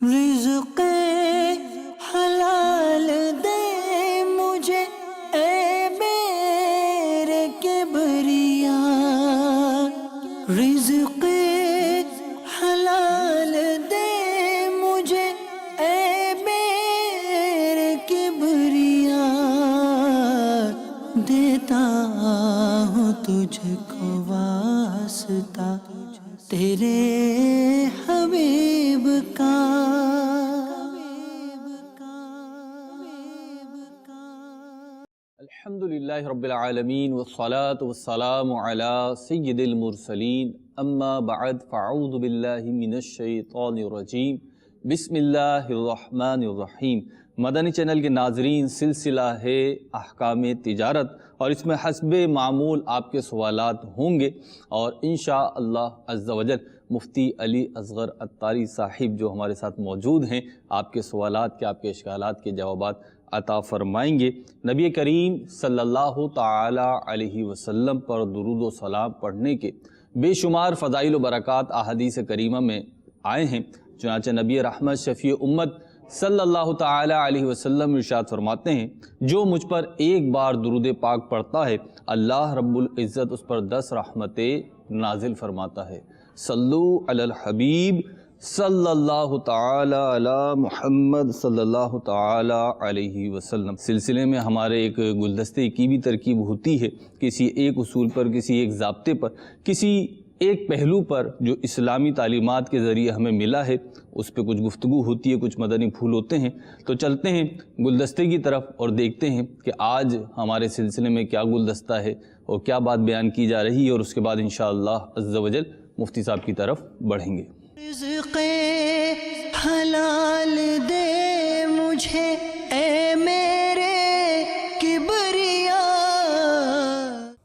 رزق حلال دے مجھے اے میرے کبریا، رزق حلال دے مجھے اے میرے کبریا، دیتا ہوں تجھ کو واسطہ تیرے حبیب کا۔ الحمدللہ رب العالمین والصلاة والسلام علی سید المرسلین، اما بعد فاعوذ باللہ من الشیطان الرجیم، بسم اللہ الرحمن الرحیم۔ مدنی چینل کے ناظرین، سلسلہ ہے احکام تجارت، اور اس میں حسب معمول آپ کے سوالات ہوں گے، اور انشاءاللہ عز و جل مفتی علی اصغر عطاری صاحب جو ہمارے ساتھ موجود ہیں، آپ کے سوالات کے، آپ کے اشکالات کے جوابات عطا فرمائیں گے۔ نبی کریم صلی اللہ تعالی علیہ وسلم پر درود و سلام پڑھنے کے بے شمار فضائل و برکات احادیث کریمہ میں آئے ہیں۔ چنانچہ نبی رحمت شفیع امت صلی اللہ تعالی علیہ وسلم ارشاد فرماتے ہیں، جو مجھ پر ایک بار درود پاک پڑھتا ہے، اللہ رب العزت اس پر 10 رحمتیں نازل فرماتا ہے۔ صلو علی الحبیب صلی اللہ تعالی علی محمد صلی اللہ تعالی علیہ وسلم۔ سلسلے میں ہمارے ایک گلدستے کی بھی ترکیب ہوتی ہے، کسی ایک اصول پر، کسی ایک ضابطے پر، کسی ایک پہلو پر جو اسلامی تعلیمات کے ذریعے ہمیں ملا ہے، اس پہ کچھ گفتگو ہوتی ہے، کچھ مدنی پھول ہوتے ہیں۔ تو چلتے ہیں گلدستے کی طرف اور دیکھتے ہیں کہ آج ہمارے سلسلے میں کیا گلدستہ ہے اور کیا بات بیان کی جا رہی ہے، اور اس کے بعد انشاءاللہ عز و جل مفتی صاحب کی طرف بڑھیں گے۔ رزق حلال دے مجھے اے میرے کبریا۔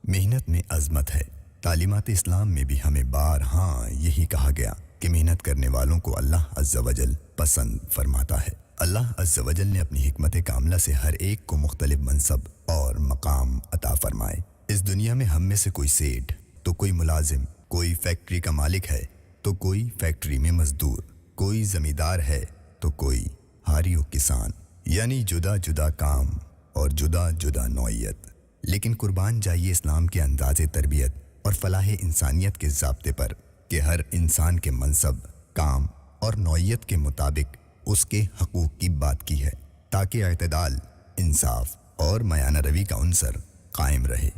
محنت میں عظمت ہے۔ تعلیمات اسلام میں بھی ہمیں بارہاں یہی کہا گیا کہ محنت کرنے والوں کو اللہ عز و جل پسند فرماتا ہے۔ اللہ عز و جل نے اپنی حکمت کاملہ سے ہر ایک کو مختلف منصب اور مقام عطا فرمائے۔ اس دنیا میں ہم میں سے کوئی سیٹھ تو کوئی ملازم، کوئی فیکٹری کا مالک ہے تو کوئی فیکٹری میں مزدور، کوئی زمیندار ہے تو کوئی ہاری و کسان، یعنی جدا جدا کام اور جدا جدا نوعیت۔ لیکن قربان جائیے اسلام کے انداز تربیت اور فلاح انسانیت کے ضابطے پر کہ ہر انسان کے منصب، کام اور نوعیت کے مطابق اس کے حقوق کی بات کی ہے، تاکہ اعتدال، انصاف اور میانہ روی کا عنصر قائم رہے۔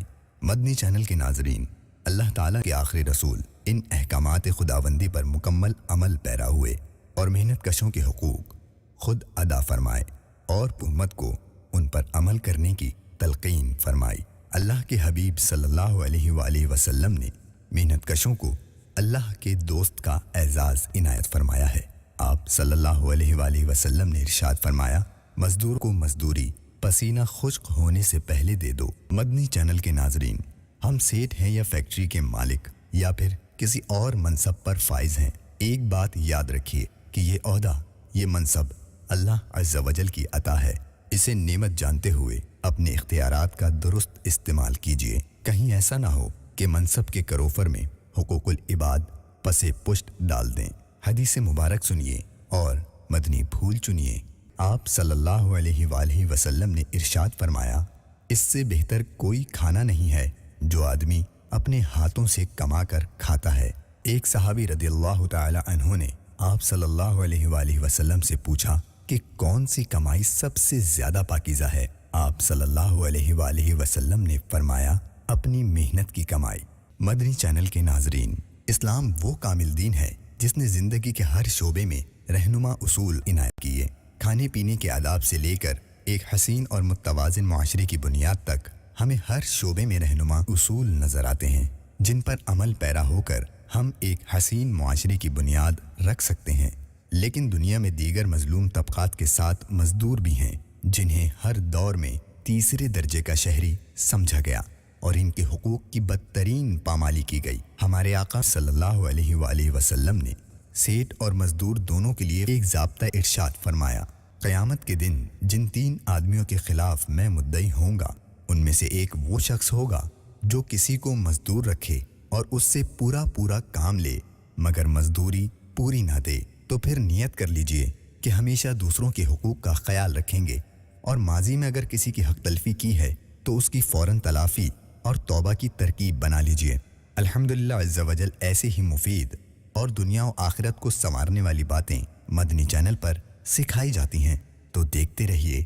مدنی چینل کے ناظرین، اللہ تعالیٰ کے آخری رسول ان احکامات خداوندی پر مکمل عمل پیرا ہوئے اور محنت کشوں کے حقوق خود ادا فرمائے اور امت کو ان پر عمل کرنے کی تلقین فرمائی۔ اللہ کے حبیب صلی اللہ علیہ وآلہ وسلم نے محنت کشوں کو اللہ کے دوست کا اعزاز عنایت فرمایا ہے۔ آپ صلی اللہ علیہ وآلہ وسلم نے ارشاد فرمایا، مزدور کو مزدوری پسینہ خشک ہونے سے پہلے دے دو۔ مدنی چینل کے ناظرین، ہم سیٹ ہیں یا فیکٹری کے مالک یا پھر کسی اور منصب پر فائز ہیں، ایک بات یاد رکھیے کہ یہ عہدہ، یہ منصب اللہ عز و جل کی عطا ہے۔ اسے نعمت جانتے ہوئے اپنے اختیارات کا درست استعمال کیجیے۔ کہیں ایسا نہ ہو کہ منصب کے کروفر میں حقوق العباد پسے پشت ڈال دیں۔ حدیث مبارک سنیے اور مدنی پھول چنیے۔ آپ صلی اللہ علیہ وآلہ وسلم نے ارشاد فرمایا، اس سے بہتر کوئی کھانا نہیں ہے جو آدمی اپنے ہاتھوں سے کما کر کھاتا ہے۔ ایک صحابی رضی اللہ تعالی عنہ نے آپ صلی اللہ علیہ وآلہ وسلم سے پوچھا کہ کون سی کمائی سب سے زیادہ پاکیزہ ہے؟ آپ صلی اللہ علیہ وآلہ وسلم نے فرمایا، اپنی محنت کی کمائی۔ مدنی چینل کے ناظرین، اسلام وہ کامل دین ہے جس نے زندگی کے ہر شعبے میں رہنما اصول عنایت کیے۔ کھانے پینے کے آداب سے لے کر ایک حسین اور متوازن معاشرے کی بنیاد تک ہمیں ہر شعبے میں رہنما اصول نظر آتے ہیں، جن پر عمل پیرا ہو کر ہم ایک حسین معاشرے کی بنیاد رکھ سکتے ہیں۔ لیکن دنیا میں دیگر مظلوم طبقات کے ساتھ مزدور بھی ہیں، جنہیں ہر دور میں تیسرے درجے کا شہری سمجھا گیا اور ان کے حقوق کی بدترین پامالی کی گئی۔ ہمارے آقا صلی اللہ علیہ وآلہ وسلم نے سیٹ اور مزدور دونوں کے لیے ایک ضابطہ ارشاد فرمایا، قیامت کے دن جن 3 آدمیوں کے خلاف میں مدعی ہوں گا، ان میں سے ایک وہ شخص ہوگا جو کسی کو مزدور رکھے اور اس سے پورا کام لے، مگر مزدوری پوری نہ دے۔ تو پھر نیت کر لیجئے کہ ہمیشہ دوسروں کے حقوق کا خیال رکھیں گے اور ماضی میں اگر کسی کی حق تلفی کی ہے تو اس کی فوراً تلافی اور توبہ کی ترکیب بنا لیجئے۔ الحمدللہ عز و جل ایسے ہی مفید اور دنیا و آخرت کو سنوارنے والی باتیں مدنی چینل پر سکھائی جاتی ہیں، تو دیکھتے رہیے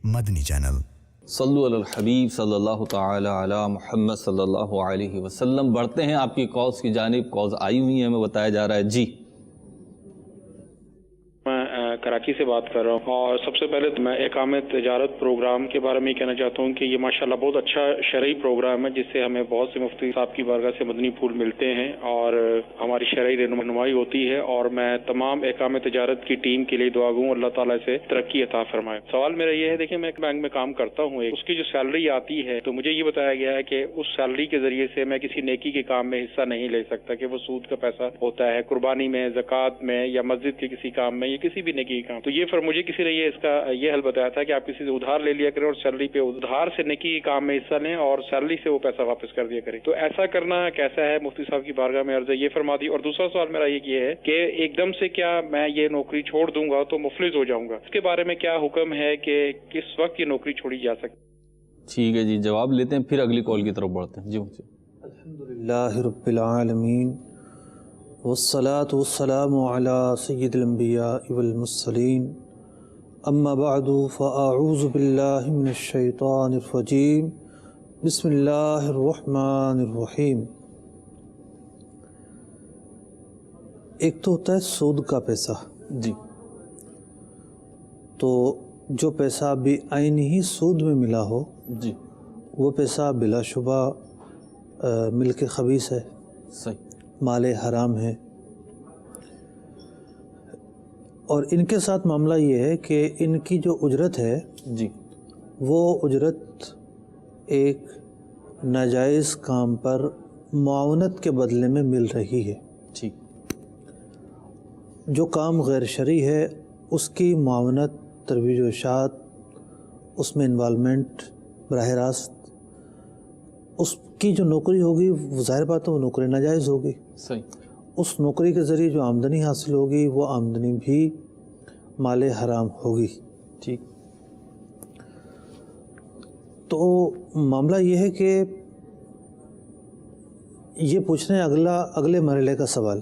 مدنی چینل۔ صلو علی الحبیب صلی اللہ تعالی علی محمد صلی اللہ علیہ وسلم۔ بڑھتے ہیں آپ کی کالز کی جانب۔ کالز آئی ہوئی ہیں، ہمیں بتایا جا رہا ہے۔ جی میں کراچی سے بات کر رہا ہوں، اور سب سے پہلے تو میں اقامہ تجارت پروگرام کے بارے میں یہ کہنا چاہتا ہوں کہ یہ ماشاءاللہ بہت اچھا شرعی پروگرام ہے، جس سے ہمیں بہت سے مفتی صاحب کی بارگاہ سے مدنی پھول ملتے ہیں اور ہماری شرعی رہنمائی ہوتی ہے، اور میں تمام اقامہ تجارت کی ٹیم کے لیے دعا گوں اللہ تعالیٰ سے ترقی عطا فرمائے۔ سوال میرا یہ ہے، دیکھیں میں ایک بینک میں کام کرتا ہوں، اس کی جو سیلری آتی ہے تو مجھے یہ بتایا گیا ہے کہ اس سیلری کے ذریعے سے میں کسی نیکی کے کام میں حصہ نہیں لے سکتا، کہ وہ سود کا پیسہ ہوتا ہے قربانی میں، زکوٰۃ میں، یا مسجد کے کسی کام میں، یا کسی بھی نیکی کے کام۔ تو یہ مجھے کسی نے اس کا یہ حل بتایا تھا کہ آپ کسی سے ادھار لے لیا کریں اور سیلری پہ ادھار سے نیکی کے کام میں حصہ لیں اور سیلری سے وہ پیسہ واپس کر دیا کریں۔ تو ایسا کرنا کیسا ہے؟ مفتی صاحب کی بارگاہ میں عرض ہے، یہ فرما دی۔ اور دوسرا سوال میرا یہ ہے کہ ایک دم سے کیا میں یہ نوکری چھوڑ دوں گا تو مفلس ہو جاؤں گا؟ اس کے بارے میں کیا حکم ہے کہ کس وقت یہ نوکری چھوڑی جا سکتی؟ ٹھیک ہے جی، جواب لیتے ہیں، پھر اگلی کال کی طرف بڑھتے ہیں۔ جی الحمدللہ رب العالمین والصلاة والسلام علی سید الانبیاء والمرسلین، اما بعد فاعوذ باللہ من الشیطان الرجیم، بسم اللہ الرحمن الرحیم۔ ایک تو ہوتا ہے سود کا پیسہ، جی، تو جو پیسہ بھی عینی ہی سود میں ملا ہو جی، وہ پیسہ بلا شبہ ملک خبیث ہے، صحیح، مال حرام ہے۔ اور ان کے ساتھ معاملہ یہ ہے کہ ان کی جو اجرت ہے جی، وہ اجرت ایک ناجائز کام پر معاونت کے بدلے میں مل رہی ہے۔ ٹھیک، جو کام غیر شرعی ہے اس کی معاونت، ترویج و اشاعت، اس میں انوالومنٹ براہ راست، اس کی جو نوکری ہوگی وہ ظاہر بات ہے وہ نوکری ناجائز ہوگی۔ صحیح، اس نوکری کے ذریعے جو آمدنی حاصل ہوگی وہ آمدنی بھی مال حرام ہوگی۔ ٹھیک، تو معاملہ یہ ہے کہ یہ پوچھنا ہے اگلے مرحلے کا سوال۔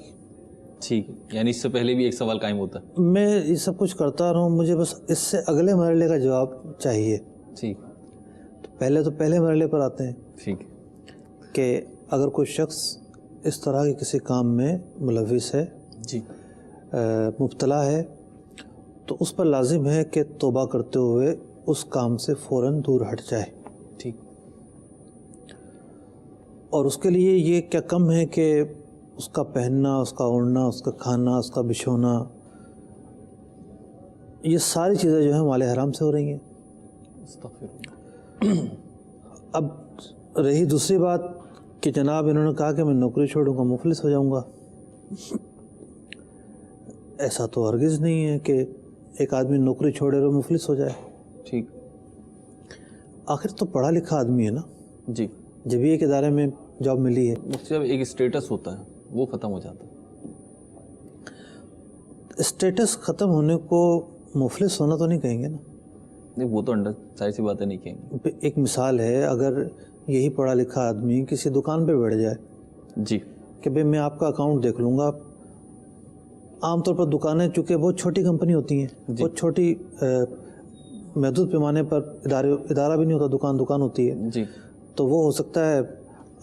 ٹھیک ہے، یعنی اس سے پہلے بھی ایک سوال قائم ہوتا ہے۔ میں یہ سب کچھ کرتا رہا ہوں، مجھے بس اس سے اگلے مرحلے کا جواب چاہیے۔ ٹھیک، تو پہلے مرحلے پر آتے ہیں ٹھیک، کہ اگر کوئی شخص اس طرح کے کسی کام میں ملوث ہے، جی، مبتلا ہے، تو اس پر لازم ہے کہ توبہ کرتے ہوئے اس کام سے فوراً دور ہٹ جائے۔ ٹھیک، اور اس کے لیے یہ کیا کم ہے کہ اس کا پہننا، اس کا اوڑھنا، اس کا کھانا، اس کا بچھونا، یہ ساری چیزیں جو ہیں مال حرام سے ہو رہی ہیں۔ استغفر اللہ۔ اب رہی دوسری بات کہ جناب انہوں نے کہا کہ میں نوکری چھوڑوں گا مفلس ہو جاؤں گا، ایسا تو ہرگز نہیں ہے کہ ایک آدمی نوکری چھوڑے اور مفلس ہو جائے۔ ٹھیک، آخر تو پڑھا لکھا آدمی ہے نا، جی، جب ایک ادارے میں جاب ملی ہے۔ مفتی صاحب ایک اسٹیٹس ہوتا ہے وہ ختم ہو جاتا ہے۔ اسٹیٹس ختم ہونے کو مفلس ہونا تو نہیں کہیں گے نا۔ نہیں، وہ تو ظاہر سی باتیں نہیں کہیں گے۔ ایک مثال ہے، اگر یہی پڑھا لکھا آدمی کسی دکان پہ بیٹھ جائے جی، کہ بھئی میں آپ کا اکاؤنٹ دیکھ لوں گا، عام طور پر دکانیں چونکہ بہت چھوٹی کمپنی ہوتی ہیں، بہت چھوٹی محدود پیمانے پر ادارہ بھی نہیں ہوتا، دکان ہوتی ہے، جی، تو وہ ہو سکتا ہے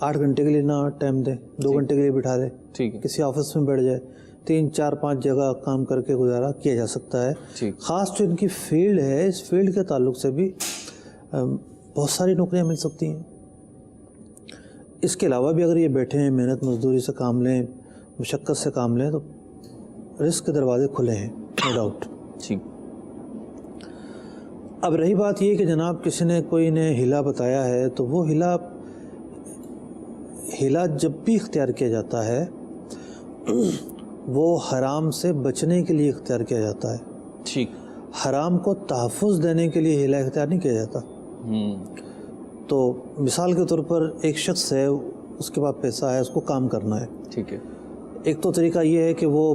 8 گھنٹے کے لیے نہ ٹائم دے، 2 گھنٹے کے لیے بٹھا دے، ٹھیک ہے، کسی آفس میں بیٹھ جائے، 3 4 5 جگہ کام کر کے گزارا کیا جا سکتا ہے۔ ٹھیک، خاص جو ان کی فیلڈ ہے، اس فیلڈ کے تعلق سے بھی بہت ساری نوکریاں مل سکتی ہیں۔ اس کے علاوہ بھی اگر یہ بیٹھے ہیں، محنت مزدوری سے کام لیں، مشقت سے کام لیں، تو رزق کے دروازے کھلے ہیں، نو ڈاؤٹ۔ ٹھیک، اب رہی بات یہ کہ جناب کسی نے کوئی نے ہیلا بتایا ہے، تو وہ ہیلا جب بھی اختیار کیا جاتا ہے وہ حرام سے بچنے کے لیے اختیار کیا جاتا ہے، ٹھیک، حرام کو تحفظ دینے کے لیے ہیلا اختیار نہیں کیا جاتا۔ تو مثال کے طور پر ایک شخص ہے، اس کے پاس پیسہ ہے، اس کو کام کرنا ہے، ٹھیک ہے، ایک تو طریقہ یہ ہے کہ وہ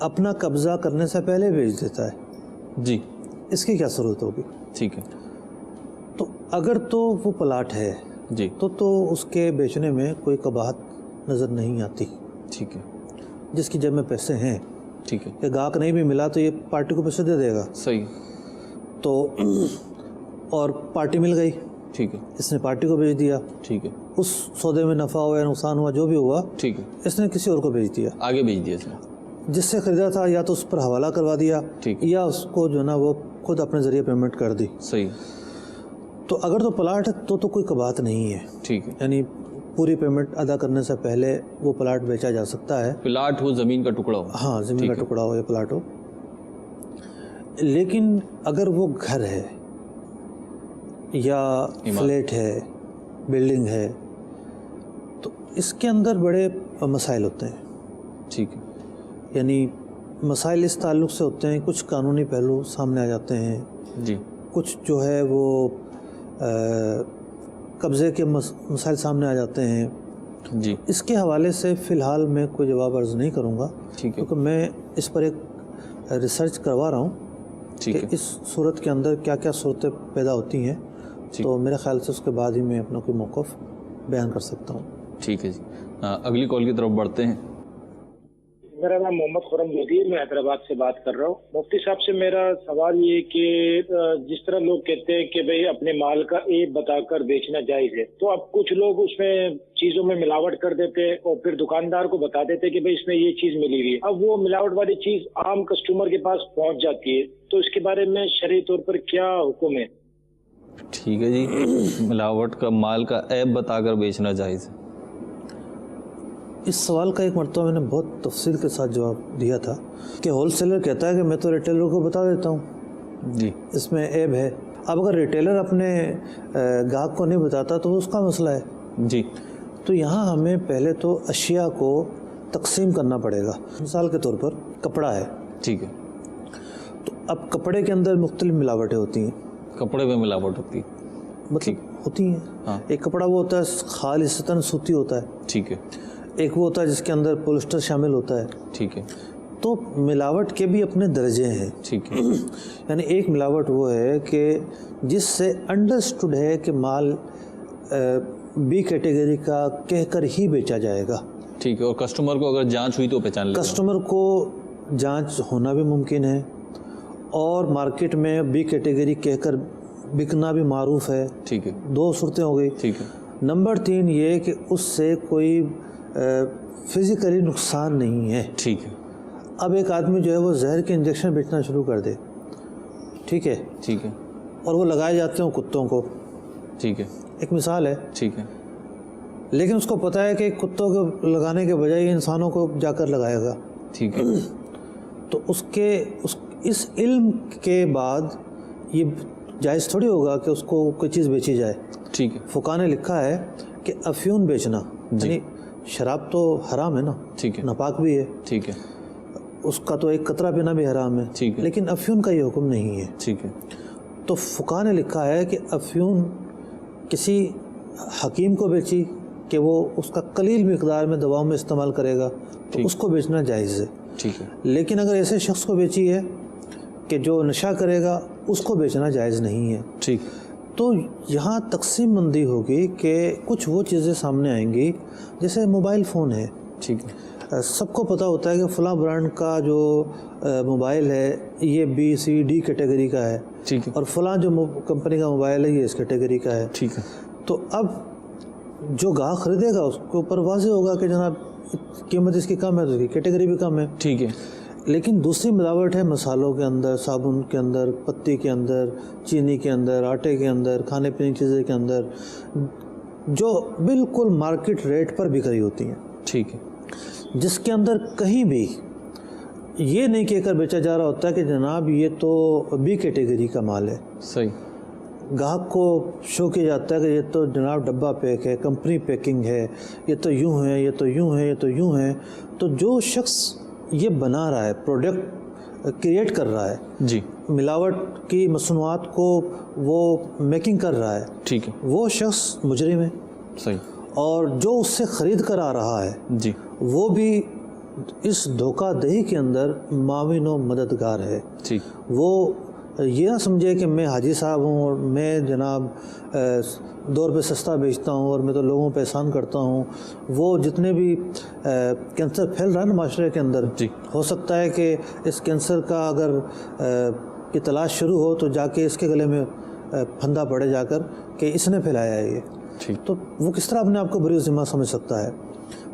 اپنا قبضہ کرنے سے پہلے بیچ دیتا ہے، جی اس کی کیا ضرورت ہوگی؟ ٹھیک ہے تو اگر تو وہ پلاٹ ہے جی تو اس کے بیچنے میں کوئی قباحت نظر نہیں آتی، ٹھیک ہے جس کی جیب میں پیسے ہیں ٹھیک ہے کہ گاہک نہیں بھی ملا تو یہ پارٹی کو پیسے دے دے گا، صحیح تو اور پارٹی مل گئی، ٹھیک ہے اس نے پارٹی کو بیچ دیا، ٹھیک ہے اس سودے میں نفع ہوا یا نقصان ہوا جو بھی ہوا ٹھیک ہے اس نے کسی اور کو بیچ دیا، آگے بھیج دیا اس نے جس سے خریدا تھا یا تو اس پر حوالہ کروا دیا ٹھیک یا اس کو جو ہے نا وہ خود اپنے ذریعے پیمنٹ کر دی۔ صحیح تو اگر تو پلاٹ ہے تو کوئی قباحت نہیں ہے، ٹھیک ہے یعنی پوری پیمنٹ ادا کرنے سے پہلے وہ پلاٹ بیچا جا سکتا ہے، پلاٹ ہو زمین کا ٹکڑا ہو ہاں زمین ٹھیک کا ہے۔ ٹکڑا ہو یا پلاٹ ہو۔ لیکن اگر وہ گھر ہے یا فلیٹ ہے، بلڈنگ ہے، تو اس کے اندر بڑے مسائل ہوتے ہیں، ٹھیک ہے یعنی مسائل اس تعلق سے ہوتے ہیں، کچھ قانونی پہلو سامنے آ جاتے ہیں، جی کچھ جو ہے وہ قبضے کے مسائل سامنے آ جاتے ہیں۔ جی اس کے حوالے سے فی الحال میں کوئی جواب عرض نہیں کروں گا، ٹھیک ہے کیونکہ میں اس پر ایک ریسرچ کروا رہا ہوں ٹھیک کہ ہے اس صورت کے اندر کیا کیا صورتیں پیدا ہوتی ہیں، تو میرے خیال سے اس کے بعد ہی میں اپنا کوئی موقف بیان کر سکتا ہوں۔ ٹھیک ہے جی اگلی کال کی طرف بڑھتے ہیں۔ میرا نام محمد خرم لودھی ہے، میں حیدرآباد سے بات کر رہا ہوں۔ مفتی صاحب سے میرا سوال یہ کہ جس طرح لوگ کہتے ہیں کہ بھئی اپنے مال کا عیب بتا کر بیچنا جائز ہے، تو اب کچھ لوگ اس میں چیزوں میں ملاوٹ کر دیتے اور پھر دکاندار کو بتا دیتے کہ بھئی اس میں یہ چیز ملی ہوئی ہے، اب وہ ملاوٹ والی چیز عام کسٹمر کے پاس پہنچ جاتی ہے، تو اس کے بارے میں شرعی طور پر کیا حکم ہے؟ ٹھیک ہے جی، ملاوٹ کا مال کا عیب بتا کر بیچنا جائز ہے۔ اس سوال کا ایک مرتبہ میں نے بہت تفصیل کے ساتھ جواب دیا تھا کہ ہول سیلر کہتا ہے کہ میں تو ریٹیلر کو بتا دیتا ہوں جی اس میں عیب ہے، اب اگر ریٹیلر اپنے گاہک کو نہیں بتاتا تو اس کا مسئلہ ہے۔ جی تو یہاں ہمیں پہلے تو اشیاء کو تقسیم کرنا پڑے گا۔ مثال کے طور پر کپڑا ہے، ٹھیک ہے تو اب کپڑے کے اندر مختلف ملاوٹیں ہوتی ہیں، کپڑے میں ملاوٹ ہوتی ہے، مطلب ہوتی ہیں۔ ہاں ایک کپڑا وہ ہوتا ہے خالصتاً سوتی ہوتا ہے، ٹھیک ہے ایک وہ ہوتا ہے جس کے اندر پولسٹر شامل ہوتا ہے، ٹھیک ہے تو ملاوٹ کے بھی اپنے درجے ہیں۔ ٹھیک ہے یعنی ایک ملاوٹ وہ ہے کہ جس سے انڈرسٹوڈ ہے کہ مال بی کیٹیگری کا کہہ کر ہی بیچا جائے گا، ٹھیک ہے، اور کسٹمر کو اگر جانچ ہوئی تو پہچان لے گا۔ کسٹمر کو جانچ ہونا بھی ممکن ہے اور مارکیٹ میں بی کیٹیگری کہہ کر بکنا بھی معروف ہے، ٹھیک ہے دو صورتیں ہو گئی۔ ٹھیک ہے نمبر 3 یہ کہ اس سے کوئی فزیکلی نقصان نہیں ہے۔ ٹھیک ہے اب ایک آدمی جو ہے وہ زہر کے انجیکشن بیچنا شروع کر دے، ٹھیک ہے، ٹھیک ہے اور وہ لگائے جاتے ہیں کتوں کو، ٹھیک ہے ایک مثال ہے، ٹھیک ہے لیکن اس کو پتہ ہے کہ کتوں کو لگانے کے بجائے انسانوں کو جا کر لگائے گا، ٹھیک ہے تو اس علم کے بعد یہ جائز تھوڑی ہوگا کہ اس کو کوئی چیز بیچی جائے۔ ٹھیک ہے فقہ نے لکھا ہے کہ افیون بیچنا، یعنی شراب تو حرام ہے نا، ٹھیک ہے ناپاک بھی ہے، ٹھیک ہے اس کا تو ایک قطرہ پینا بھی حرام ہے، ٹھیک ہے لیکن افیون کا یہ حکم نہیں ہے۔ ٹھیک ہے تو فقہ نے لکھا ہے کہ افیون کسی حکیم کو بیچی کہ وہ اس کا قلیل مقدار میں دواؤں میں استعمال کرے گا تو اس کو بیچنا جائز ہے، ٹھیک ہے لیکن اگر ایسے شخص کو بیچی ہے کہ جو نشہ کرے گا اس کو بیچنا جائز نہیں ہے۔ ٹھیک تو یہاں تقسیم بندی ہوگی کہ کچھ وہ چیزیں سامنے آئیں گی، جیسے موبائل فون ہے، ٹھیک ہے سب کو پتہ ہوتا ہے کہ فلاں برانڈ کا جو موبائل ہے یہ BC-D کیٹیگری کا ہے، ٹھیک ہے اور فلاں جو کمپنی کا موبائل ہے یہ اس کیٹیگری کا ہے۔ ٹھیک ہے تو اب جو گاہک خریدے گا اس کے اوپر واضح ہوگا کہ جناب قیمت اس کی کم ہے تو اس کی کیٹیگری بھی کم ہے۔ ٹھیک ہے لیکن دوسری ملاوٹ ہے مسالوں کے اندر، صابن کے اندر، پتی کے اندر، چینی کے اندر، آٹے کے اندر، کھانے پینے کی چیزیں کے اندر، جو بالکل مارکیٹ ریٹ پر بک رہی ہوتی ہیں، ٹھیک ہے جس کے اندر کہیں بھی یہ نہیں کہہ کر بیچا جا رہا ہوتا ہے کہ جناب یہ تو بی کیٹیگری کا مال ہے۔ صحیح، گاہک کو شو کیا جاتا ہے کہ یہ تو جناب ڈبہ پیک ہے، کمپنی پیکنگ ہے، یہ تو یوں ہے، یہ تو یوں ہے، یہ تو یوں ہے۔ تو جو شخص یہ بنا رہا ہے، پروڈکٹ کریٹ کر رہا ہے، جی ملاوٹ کی مصنوعات کو وہ میکنگ کر رہا ہے، ٹھیک ہے وہ شخص مجرم ہے، صحیح، اور جو اس سے خرید کر آ رہا ہے جی وہ بھی اس دھوکہ دہی کے اندر معاون و مددگار ہے. ٹھیک. وہ یہ نہ سمجھے کہ میں حاجی صاحب ہوں اور میں جناب 2 روپے سستا بیچتا ہوں اور میں تو لوگوں پہ احسان کرتا ہوں. وہ جتنے بھی کینسر پھیل رہا ہے نا معاشرے کے اندر, ہو سکتا ہے کہ اس کینسر کا اگر کی تلاش شروع ہو تو جا کے اس کے گلے میں پھندا پڑے جا کر کہ اس نے پھیلایا ہے یہ. تو وہ کس طرح اپنے آپ کو بری ذمہ سمجھ سکتا ہے.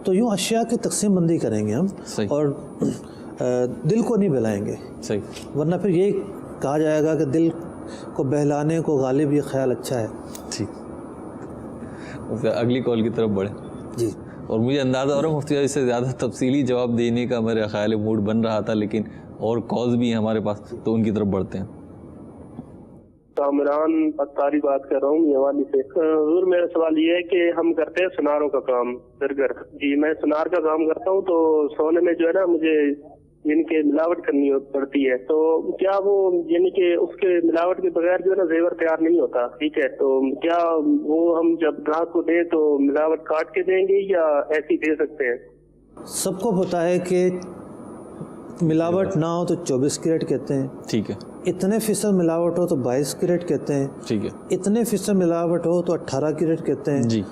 تو یوں اشیاء کی تقسیم بندی کریں گے ہم, اور دل کو نہیں بہلائیں گے. ورنہ پھر یہی کہا جائے گا کہ دل کو بہلانے کو غالب یہ خیال اچھا ہے. ٹھیک. اگلی کال کی طرف بڑھیں. جی. اور مجھے اندازہ ہو رہا ہے مفتی صاحب اس سے زیادہ تفصیلی جواب دینے کا میرا خیال موڈ بن رہا تھا, لیکن اور کالز بھی ہیں ہمارے پاس, تو ان کی طرف بڑھتے ہیں. کامران پتاری بات کر رہا ہوں یوانی سے. حضور میرا سوال یہ ہے کہ ہم کرتے ہیں سناروں کا کام گھر. جی میں سنار کا کام کرتا ہوں, تو سونے میں جو ہے نا مجھے یعنی کہ ملاوٹ کرنی پڑتی ہے. تو کیا وہ یعنی کہ اس کے ملاوٹ کے بغیر جو ہے نا زیور تیار نہیں ہوتا, ٹھیک ہے, تو کیا وہ ہم جب گراہک کو دیں تو ملاوٹ کاٹ کے دیں گے یا ایسے ہی دے سکتے ہیں؟ سب کو پتا ہے کہ ملاوٹ نہ ہو تو 24 کیرٹ کہتے ہیں. ٹھیک ہے. اتنے فیصد ملاوٹ ہو تو 22 کیرٹ کہتے ہیں. ٹھیک ہے. اتنے فیصد ملاوٹ ہو تو 18 کیرٹ کہتے ہیں. جی.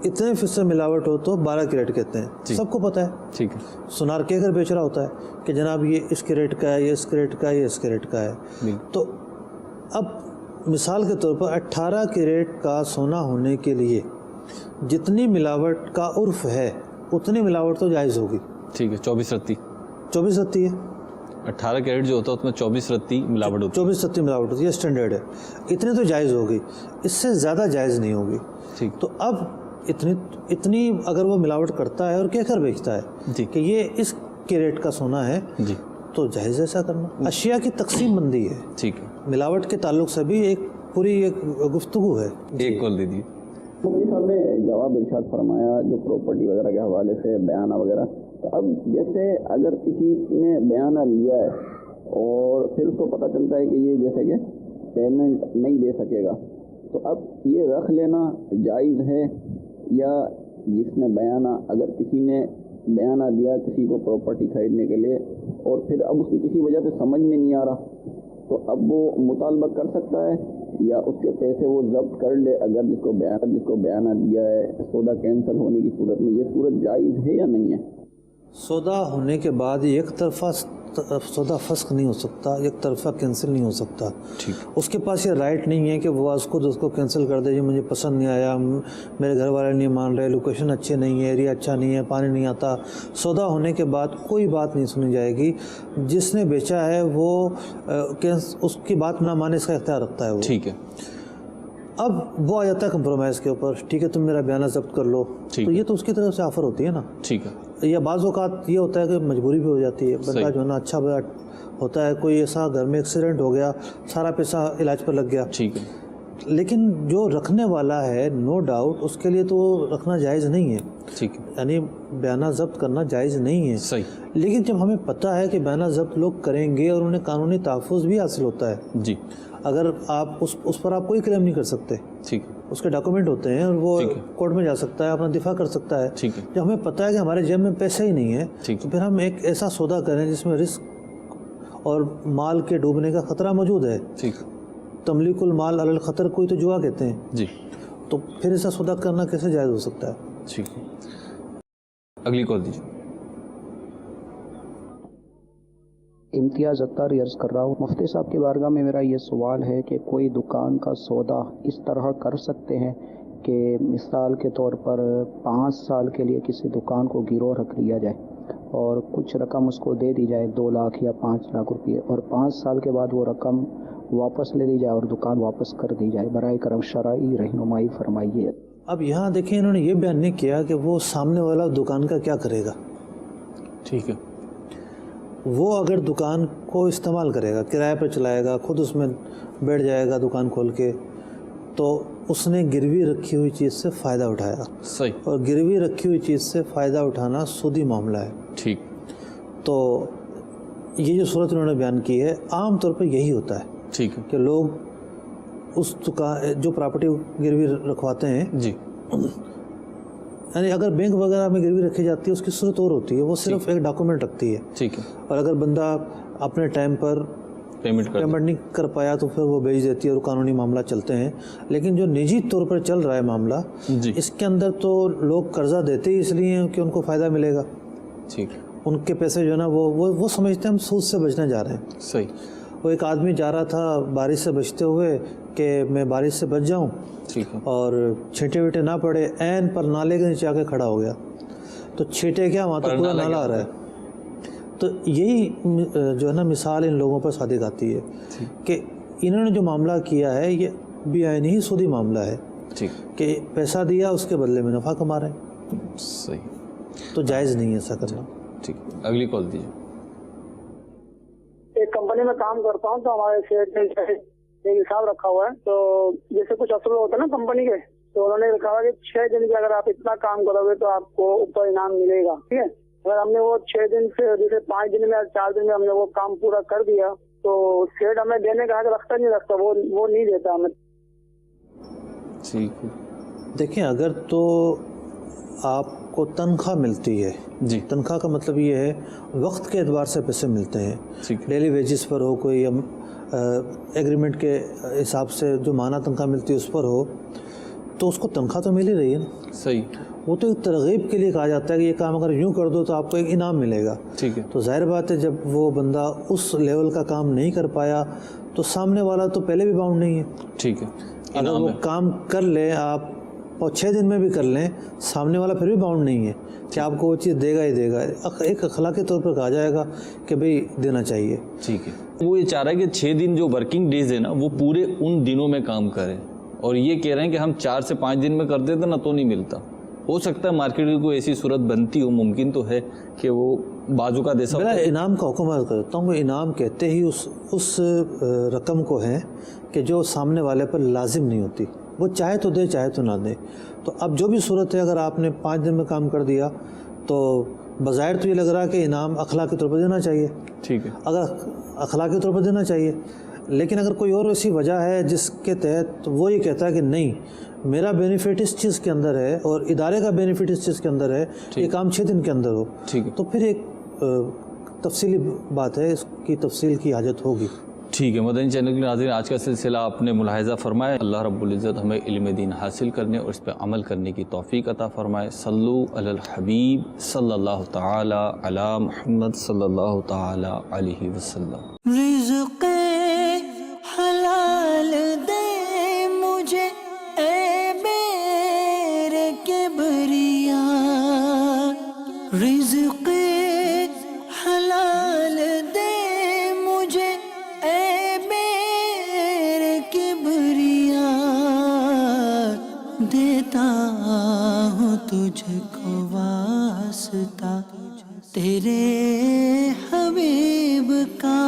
اتنے فیصد ملاوٹ ہو تو 12 کیرٹ کہتے ہیں. سب کو پتہ ہے. ٹھیک ہے. سونار کہہ کر بیچ رہا ہوتا ہے کہ جناب یہ اس کیرٹ کا ہے, یہ اس کیرٹ کا ہے, یہ اس کیرٹ کا ہے. تو اب مثال کے طور پر 18 کیرٹ کا سونا ہونے کے لیے جتنی ملاوٹ کا عرف ہے اتنی ملاوٹ تو جائز ہوگی. ٹھیک ہے. 24 رتی ہے. 18 کیرٹ جو ہوتا ہے اس میں 24 رتی ملاوٹ ہوتی ہے. 24 رتی ملاوٹ ہوتی ہے, یہ اسٹینڈرڈ ہے. اتنی تو جائز ہوگی, اس سے زیادہ جائز نہیں ہوگی. ٹھیک. تو اب اتنی اگر وہ ملاوٹ کرتا ہے اور کہہ کر بیچتا ہے کہ یہ اس کیرٹ کا سونا ہے, تو جائز ایسا کرنا. اشیاء کی تقسیم بندی ہے. ٹھیک ہے. ملاوٹ کے تعلق سے بھی ایک پوری ایک گفتگو ہے. ایک کال دے دیجیے. مفتی صاحب نے جواب ارشاد فرمایا جو پراپرٹی وغیرہ کے حوالے سے بیانہ وغیرہ. تو اب جیسے اگر کسی نے بیانہ لیا ہے اور پھر اس کو پتہ چلتا ہے کہ یہ جیسے کہ پیمنٹ نہیں دے سکے گا, تو اب یہ رکھ لینا جائز ہے, یا جس نے بیانہ اگر کسی نے بیانہ دیا کسی کو پراپرٹی خریدنے کے لیے اور پھر اب اس کی کسی وجہ سے سمجھ میں نہیں آ رہا, تو اب وہ مطالبہ کر سکتا ہے یا اس کے پیسے وہ ضبط کر لے اگر جس کو بیانہ دیا ہے سودا کینسل ہونے کی صورت میں, یہ صورت جائز ہے یا نہیں ہے؟ سودا ہونے کے بعد ایک طرفہ سودا فسخ نہیں ہو سکتا, ایک طرفہ کینسل نہیں ہو سکتا. اس کے پاس یہ رائٹ نہیں ہے کہ وہ خود اس کو کینسل کر دے, جی مجھے پسند نہیں آیا, میرے گھر والے نہیں مان رہے, لوکیشن اچھی نہیں ہے, ایریا اچھا نہیں ہے, پانی نہیں آتا. سودا ہونے کے بعد کوئی بات نہیں سنی جائے گی. جس نے بیچا ہے وہ اس کی بات نہ مانے اس کا اختیار رکھتا ہے وہ. ٹھیک ہے. اب وہ آ جاتا ہے کمپرومائز کے اوپر, ٹھیک ہے تم میرا بیانہ ضبط کر لو, تو یہ تو اس کی طرف سے آفر ہوتی ہے نا. ٹھیک ہے. یا بعض اوقات یہ ہوتا ہے کہ مجبوری بھی ہو جاتی ہے, بندہ جو ہے نا اچھا ہوتا ہے, کوئی ایسا گھر میں ایکسیڈنٹ ہو گیا, سارا پیسہ علاج پر لگ گیا. ٹھیک ہے. لیکن جو رکھنے والا ہے نو ڈاؤٹ اس کے لیے تو رکھنا جائز نہیں ہے. ٹھیک ہے. یعنی بیانہ ضبط کرنا جائز نہیں ہے. صحیح. لیکن جب ہمیں پتہ ہے کہ بیانہ ضبط لوگ کریں گے اور انہیں قانونی تحفظ بھی حاصل ہوتا ہے, جی, اگر آپ اس پر آپ کوئی کلیم نہیں کر سکتے, ٹھیک, اس کے ڈاکومنٹ ہوتے ہیں اور وہ کورٹ میں جا سکتا ہے, اپنا دفاع کر سکتا ہے. ٹھیک ہے. جب ہمیں پتہ ہے کہ ہمارے جیب میں پیسے ہی نہیں ہے, تو پھر ہم ایک ایسا سودا کریں جس میں رسک اور مال کے ڈوبنے کا خطرہ موجود ہے. ٹھیک. تملیک المال علی الخطر کوئی تو جوا کہتے ہیں. جی. تو پھر ایسا سودا کرنا کیسے جائز ہو سکتا ہے؟ ٹھیک ہے. اگلی کال دیجیے. امتیاز اتار عرض کر رہا ہوں. مفتی صاحب کی بارگاہ میں میرا یہ سوال ہے کہ کوئی دکان کا سودا اس طرح کر سکتے ہیں کہ مثال کے طور پر 5 سال کے لیے کسی دکان کو گروہ رکھ لیا جائے اور کچھ رقم اس کو دے دی جائے 2 لاکھ یا 5 لاکھ روپئے, اور 5 سال کے بعد وہ رقم واپس لے لی جائے اور دکان واپس کر دی جائے. برائے کرم شرعی رہنمائی فرمائیے. اب یہاں دیکھیں انہوں نے یہ بیان نہیں کیا کہ وہ سامنے والا دکان کا کیا کرے گا. ٹھیک ہے. وہ اگر دکان کو استعمال کرے گا, کرائے پر چلائے گا, خود اس میں بیٹھ جائے گا دکان کھول کے, تو اس نے گروی رکھی ہوئی چیز سے فائدہ اٹھایا. صحیح. اور گروی رکھی ہوئی چیز سے فائدہ اٹھانا سودی معاملہ ہے. ٹھیک. تو یہ جو صورت انہوں نے بیان کی ہے عام طور پہ یہی ہوتا ہے. ٹھیک ہے. کہ لوگ اس دکان جو پراپرٹی گروی رکھواتے ہیں, جی, یعنی اگر بینک وغیرہ میں گروی رکھی جاتی ہے اس کی صورت اور ہوتی ہے, وہ صرف ایک ڈاکومنٹ رکھتی ہے. ٹھیک ہے. اور اگر بندہ اپنے ٹائم پر پیمنٹ نہیں کر پایا تو پھر وہ بھیج دیتی ہے اور قانونی معاملہ چلتے ہیں. لیکن جو نجی طور پر چل رہا ہے معاملہ, اس کے اندر تو لوگ قرضہ دیتے ہی اس لیے ہیں کہ ان کو فائدہ ملے گا. ٹھیک. ان کے پیسے جو ہے نا وہ سمجھتے ہیں ہم سود سے بچنے جا رہے ہیں. صحیح. وہ ایک آدمی جا رہا تھا بارش سے بچتے ہوئے کہ میں بارش سے بچ جاؤں, ٹھیک ہے, اور چھینٹے ویٹے نہ پڑے, عین پر نالے کے نیچے آ کے کھڑا ہو گیا. تو چھینٹے کیا, وہاں تو پورا نالا آ رہا ہے. تو یہی جو ہے نا مثال ان لوگوں پر صادق آتی ہے کہ انہوں نے جو معاملہ کیا ہے یہ بھی عین ہی سودی معاملہ ہے. ٹھیک. کہ پیسہ دیا اس کے بدلے میں نفع کما رہے ہیں. صحیح. تو جائز نہیں ہے ایسا کرنا. ٹھیک. اگلی کال دیجیے. ایک کمپنی میں کام کرتا ہوں تو ہمارے شیئر میں ایک حساب رکھا ہوا ہے. تو جیسے کچھ اصول ہوتے ہیں نا کمپنی کے, تو انہوں نے لکھا ہوا کہ 6 دن کے اگر آپ اتنا کام کرو گے تو آپ کو اوپر انعام ملے گا. ٹھیک ہے. اگر ہم نے وہ 6 دن سے جیسے 5 دن میں یا 4 دن میں ہم نے وہ کام پورا کر دیا تو سیٹ ہمیں دینے کا حق رکھتا نہیں رکھتا, وہ نہیں دیتا ہمیں. ٹھیک. دیکھیں اگر تو آپ کو تنخواہ ملتی ہے, جی, تنخواہ کا مطلب یہ ہے وقت کے اعتبار سے پیسے ملتے ہیں, ڈیلی ویجز پر ہو کوئی, ایگریمنٹ کے حساب سے جو ماہانہ تنخواہ ملتی ہے اس پر ہو, تو اس کو تنخواہ تو مل ہی رہی ہے نا. صحیح. وہ تو ایک ترغیب کے لیے کہا جاتا ہے کہ یہ کام اگر یوں کر دو تو آپ کو ایک انعام ملے گا. ٹھیک ہے. تو ظاہر بات ہے جب وہ بندہ اس لیول کا کام نہیں کر پایا تو سامنے والا تو پہلے بھی باؤنڈ نہیں ہے. ٹھیک ہے. اگر وہ کام کر لیں آپ اور 6 دن میں بھی کر لیں, سامنے والا پھر بھی باؤنڈ نہیں ہے کہ آپ کو وہ چیز دے گا ہی دے گا. ایک اخلاقی طور پر کہا جائے گا کہ بھئی دینا چاہیے. ٹھیک ہے. وہ یہ چاہ رہا ہے کہ 6 دن جو ورکنگ ڈیز ہے نا وہ پورے ان دنوں میں کام کریں, اور یہ کہہ رہے ہیں کہ ہم 4 سے 5 دن میں کر دیتے نا تو نہیں ملتا. ہو سکتا ہے مارکیٹ کی کوئی ایسی صورت بنتی ہو, ممکن تو ہے کہ وہ بازو کا دیسا. میں انعام کا حکم کرتا ہوں. انعام کہتے ہی اس رقم کو ہے کہ جو سامنے والے پر لازم نہیں ہوتی, وہ چاہے تو دے چاہے تو نہ دے. تو اب جو بھی صورت ہے اگر آپ نے 5 دن میں کام کر دیا تو بظاہر تو یہ لگ رہا ہے کہ انعام اخلاقی طور پر دینا چاہیے. ٹھیک ہے. اگر اخلاقی طور پر دینا چاہیے, لیکن اگر کوئی اور ایسی وجہ ہے جس کے تحت وہ یہ کہتا ہے کہ نہیں میرا بینیفٹ اس چیز کے اندر ہے اور ادارے کا بینیفٹ اس چیز کے اندر ہے, یہ کام 6 دن کے اندر ہو, تو پھر ایک تفصیلی بات ہے, اس کی تفصیل کی حاجت ہوگی. ٹھیک ہے. مدنی چینل کے ناظرین, آج کا سلسلہ آپ نے ملاحظہ فرمایا. اللہ رب العزت ہمیں علم دین حاصل کرنے اور اس پہ عمل کرنے کی توفیق عطا فرمائے. صلو علی الحبیب صلی اللہ تعالی علی محمد صلی اللہ تعالی علیہ وسلم. رزق حلال دے مجھے اے میرے کبریا, رزق حلال دے مجھے اے میرے کبریا, دیتا ہوں تجھ کو واسطہ تیرے حبیب کا.